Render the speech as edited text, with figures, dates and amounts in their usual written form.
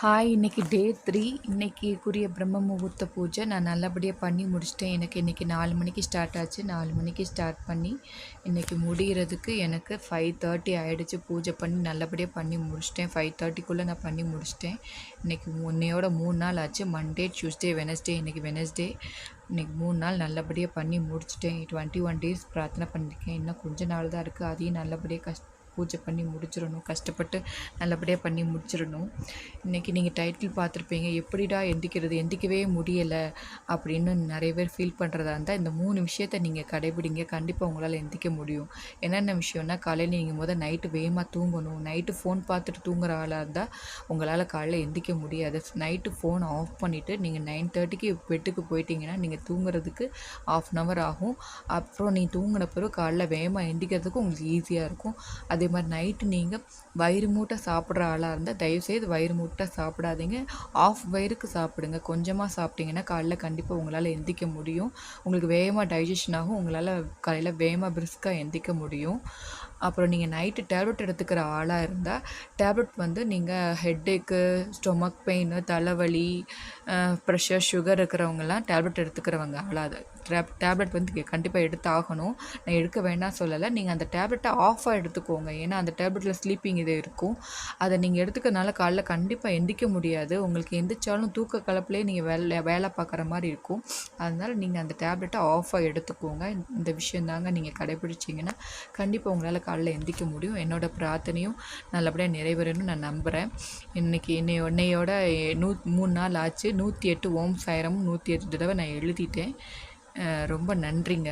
Hi, இன்னைக்கு டே 3. இன்னைக்குரிய பிரம்ம முகூர்த்த பூஜை நான் நல்லபடியாக பண்ணி முடிச்சிட்டேன். எனக்கு இன்றைக்கி 4 மணிக்கு ஸ்டார்ட் ஆச்சு. 4 மணிக்கு ஸ்டார்ட் பண்ணி இன்றைக்கி முடிகிறதுக்கு எனக்கு 5:30 ஆகிடுச்சு. பூஜை பண்ணி நல்லபடியாக பண்ணி முடிச்சிட்டேன். 5:30க்குள்ளே நான் பண்ணி முடிச்சிட்டேன். இன்றைக்கி இன்னையோட 3 நாள் ஆச்சு. Monday, Tuesday, Wednesday. இன்றைக்கி வெனஸ்டே. இன்றைக்கி 3 நாள் நல்லபடியாக பண்ணி முடிச்சிட்டேன். 21 டேஸ் பிரார்த்தனை பண்ணியிருக்கேன். இன்னும் கொஞ்ச நாள் தான் இருக்குது. அதையும் நல்லபடியாக பூஜை பண்ணி முடிச்சிடணும். கஷ்டப்பட்டு நல்லபடியாக பண்ணி முடிச்சிடணும். இன்றைக்கி நீங்கள் டைட்டில் பார்த்துருப்பீங்க, எப்படிடா எந்திக்கவே முடியலை அப்படின்னு நிறைய பேர் ஃபீல் பண்ணுறதா இருந்தால் இந்த 3 விஷயத்தை நீங்கள் கடைபிடிங்க. கண்டிப்பாக உங்களால் எந்திக்க முடியும். என்னென்ன விஷயம்னா, காலையில் நீங்கள் நைட்டு வேகமாக தூங்கணும். நைட்டு ஃபோன் பார்த்துட்டு தூங்குற ஆளாக இருந்தால் உங்களால் காலையில் எந்திக்க முடியாது. நைட்டு ஃபோன் ஆஃப் பண்ணிவிட்டு நீங்கள் 9:30க்கு பெட்டுக்கு போயிட்டீங்கன்னா நீங்கள் தூங்குறதுக்கு 1/2 hour ஆகும். அப்புறம் நீங்கள் தூங்கின பிறகு காலைல வேகமாக எந்திக்கிறதுக்கு உங்களுக்கு ஈஸியாக இருக்கும். அதே மாதிரி நைட்டு நீங்கள் வயிறு மூட்டை சாப்பிட்ற ஆளாக இருந்தால் தயவுசெய்து வயிறு மூட்டை சாப்பிடாதீங்க. ஆஃப் வயிறுக்கு சாப்பிடுங்க. கொஞ்சமாக சாப்பிட்டீங்கன்னா காலைல கண்டிப்பாக உங்களால் எந்திக்க முடியும். உங்களுக்கு வேகமாக டைஜஷன் ஆகும். உங்களால் காலையில் வேகமாக பிரிஸ்காக எந்திக்க முடியும். அப்புறம் நீங்கள் நைட்டு டேப்லெட் எடுத்துக்கிற ஆளாக இருந்தால் டேப்லெட் நீங்கள் ஹெட்டேக்கு, ஸ்டொமக் பெயின், தலைவலி, ப்ரெஷர், சுகர் இருக்கிறவங்கலாம் டேப்லெட் எடுத்துக்கிறவங்க ஆளாது. டேப்லெட் கண்டிப்பாக எடுத்தாகணும். நான் எடுக்க வேண்டாம் சொல்லலை. நீங்கள் அந்த டேப்லெட்டை ஆஃபாக எடுத்துக்கோங்க. ஏன்னா அந்த டேப்லெட்டில் ஸ்லீப்பிங் இது இருக்கும். அதை நீங்கள் எடுத்துக்கிறதுனால காலைல கண்டிப்பாக எந்திக்க முடியாது. உங்களுக்கு எந்திரிச்சாலும் தூக்க கலப்பிலே நீங்கள் வேலை பார்க்குற மாதிரி இருக்கும். அதனால் நீங்கள் அந்த டேப்லெட்டை ஆஃபாக எடுத்துக்கோங்க. இந்த விஷயந்தாங்க நீங்கள் கடைப்பிடிச்சிங்கன்னா கண்டிப்பாக உங்களால் காலைல எந்திக்க முடியும். என்னோடய பிரார்த்தனையும் நல்லபடியாக நிறைவேறணும்னு நான் நம்புகிறேன். இன்றைக்கி என்னையோட 3 நாள் ஆச்சு. 108 ஓம் சாய்ராமும் 108 தடவை நான் எழுதிட்டேன். ரொம்ப நன்றிங்க.